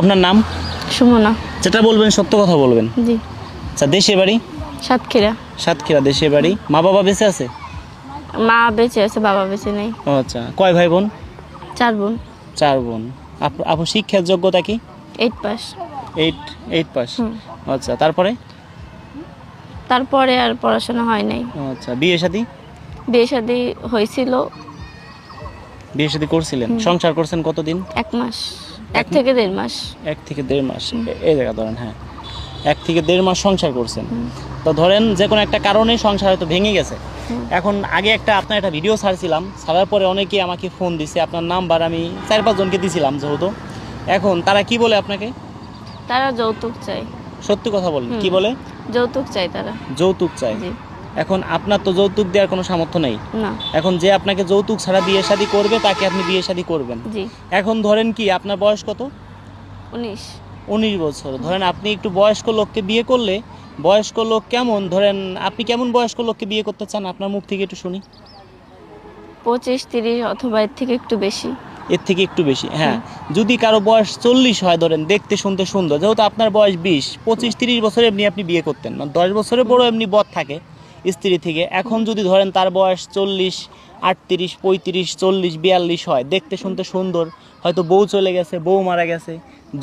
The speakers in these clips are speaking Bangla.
আপনার নাম? সুমনা। যেটা বলবেন সত্য কথা বলবেন। জি। আচ্ছা, দেশের বাড়ি? সাতক্ষীরা। সাতক্ষীরা দেশের বাড়ি। মা বাবা বেঁচে আছে? মা বেঁচে আছে, বাবা বেঁচে নেই। ও আচ্ছা, কয় ভাই বোন? 4 বোন। 4 বোন। আপু শিক্ষার যোগ্যতা কি? 8 পাস। 8 পাস। আচ্ছা, তারপরে তারপরে আর পড়াশোনা হয় নাই। আচ্ছা, বিয়ে শাদী? বিয়ে শাদী হয়েছিল। বিয়ে শাদী করছিলেন? সংসার করছেন কতদিন? 1 মাস, 1 থেকে 1.5 মাস। 1 থেকে 1.5 মাস। এই জায়গা ধরেন, হ্যাঁ 1 থেকে 1.5 মাস সংসার করছেন। তো ধরেন যে কোনো একটা কারণে সংসার হয়তো ভেঙে গেছে। এখন আগে আপনার একটা ভিডিও ছাড়ছিলাম, ছাড়ার পরে অনেকেই আমাকে ফোন দিছে, আপনার নাম্বার আমি 4-5 জনকে দিছিলাম যেহেতু। এখন তারা কি বলে আপনাকে? তারা যৌতুক চায়। সত্যি কথা বলেন, কি বলে? যৌতুক চায় তারা। যৌতুক চায়। জি। এখন আপনার তো যৌতুক দেওয়ার কোনো সামর্থ্য নেই। না। এখন যে আপনাকে যৌতুক ছাড়া বিয়ে শাদী করবে তাকে আপনি বিয়ে শাদী করবেন। জি। এখন ধরেন কি আপনার বয়স কত? 19 বছর। ধরেন আপনি একটু বয়স্ক লোককে বিয়ে করলে, বয়স্ক লোক কেমন, ধরেন আপনি কেমন বয়স্ক লোককে বিয়ে করতে চান? আপনার মুখ থেকে একটু শুনি। 25-30 অথবা এর থেকে একটু বেশি। এর থেকে একটু বেশি, হ্যাঁ। যদি কারো বয়স 40 হয়, ধরেন দেখতে শুনতে সুন্দর, যেহেতু আপনার বয়স 20, 25-30 বছরে এমনি আপনি বিয়ে করতেন না, 10 বছরের বড় এমনি বদ থাকে স্ত্রী থেকে। এখন যদি ধরেন তার বয়স 40, 38, 35, 40, 42 হয়, দেখতে শুনতে সুন্দর, হয়তো বউ চলে গেছে, বউ মারা গেছে,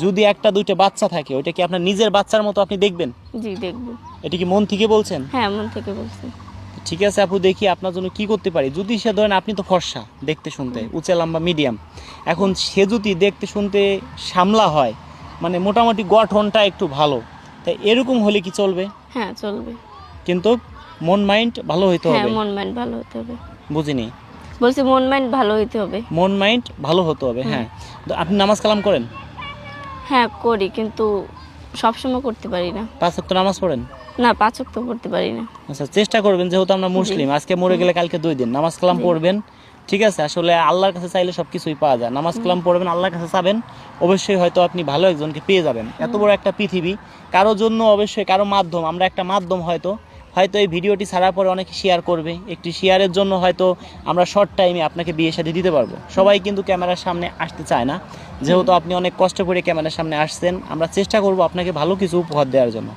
যদি 1-2টা বাচ্চা থাকে, ওইটা কি আপনার নিজের বাচ্চার মতো আপনি দেখবেন? জি, দেখব। এটা কি মন থেকে বলছেন? হ্যাঁ, মন থেকে বলছি। ঠিক আছে আপু, দেখি আপনার জন্য কি করতে পারি। যদি সে ধরেন আপনি তো ফর্সা দেখতে শুনতে, উঁচা লম্বা মিডিয়াম, এখন সে যদি দেখতে শুনতে সামলা হয়, মানে মোটামুটি গঠনটা একটু ভালো, তাই এরকম হলে কি চলবে? হ্যাঁ, চলবে। কিন্তু মন মাইন্ড ভালো হইতে হ্যাঁ, হবে। মন মাইন্ড ভালো হতে হবে। বুঝিনি। বলছি মন মাইন্ড ভালো হইতে হবে। মন মাইন্ড ভালো হতে হবে, হ্যাঁ। তো আপনি নামাজ কালাম করেন? হ্যাঁ, করি, কিন্তু সবসময় করতে পারি না। 5 ওয়াক্ত নামাজ পড়েন? না, 5 ওয়াক্ত করতে পারি না। আচ্ছা, চেষ্টা করবেন, যেহেতু আমরা মুসলিম, আজকে মরে গেলে কালকে 2 দিন নামাজ কালাম পড়বেন। ঠিক আছে, আসলে আল্লাহর কাছে চাইলে সব কিছুই পাওয়া যায়। নামাজ কালাম পড়বেন, আল্লাহর কাছে চাবেন, অবশ্যই হয়তো আপনি ভালো একজনকে পেয়ে যাবেন। এত বড় একটা পৃথিবী, কারো জন্য অবশ্যই কারো মাধ্যম, আমরা একটা মাধ্যম, হয়তো এই ভিডিওটি ছাড়ার পরে অনেকে শেয়ার করবে, একটি শেয়ারের জন্য হয়তো আমরা শর্ট টাইমে আপনাকে বিয়ে শাদী দিতে পারবো। সবাই কিন্তু ক্যামেরার সামনে আসতে চায় না, যেহেতু আপনি অনেক কষ্ট করে ক্যামেরার সামনে আসছেন, আমরা চেষ্টা করব আপনাকে ভালো কিছু উপহার দেওয়ার জন্য।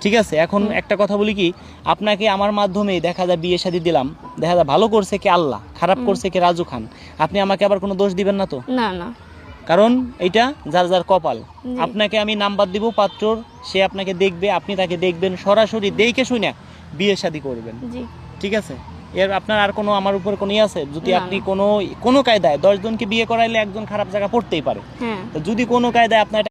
ঠিক আছে, এখন একটা কথা বলি কি, আপনাকে আমার মাধ্যমেই দেখা যায় বিয়ে শাদী দিলাম, দেখা যায় ভালো করছে কি আল্লাহ, খারাপ করছে কি রাজু খান, আপনি আমাকে আবার কোনো দোষ দিবেন না তো? না, না। কারণ এটা যার যার কপাল। আপনাকে আমি নাম্বার দিব পাত্রর, সে আপনাকে দেখবে, আপনি তাকে দেখবেন, সরাসরি দেখে শুনে বিয়ে শাদী করবেন। জি। ঠিক আছে, এর আপনার আর কোনো আমার উপর কোনো আছে? যদি না, আপনি কোনো কায়দায় 10 জনকে বিয়ে করাইলে একজন খারাপ জায়গা পড়তেই পারে, হ্যাঁ। তো যদি কোনো কায়দায় আপনার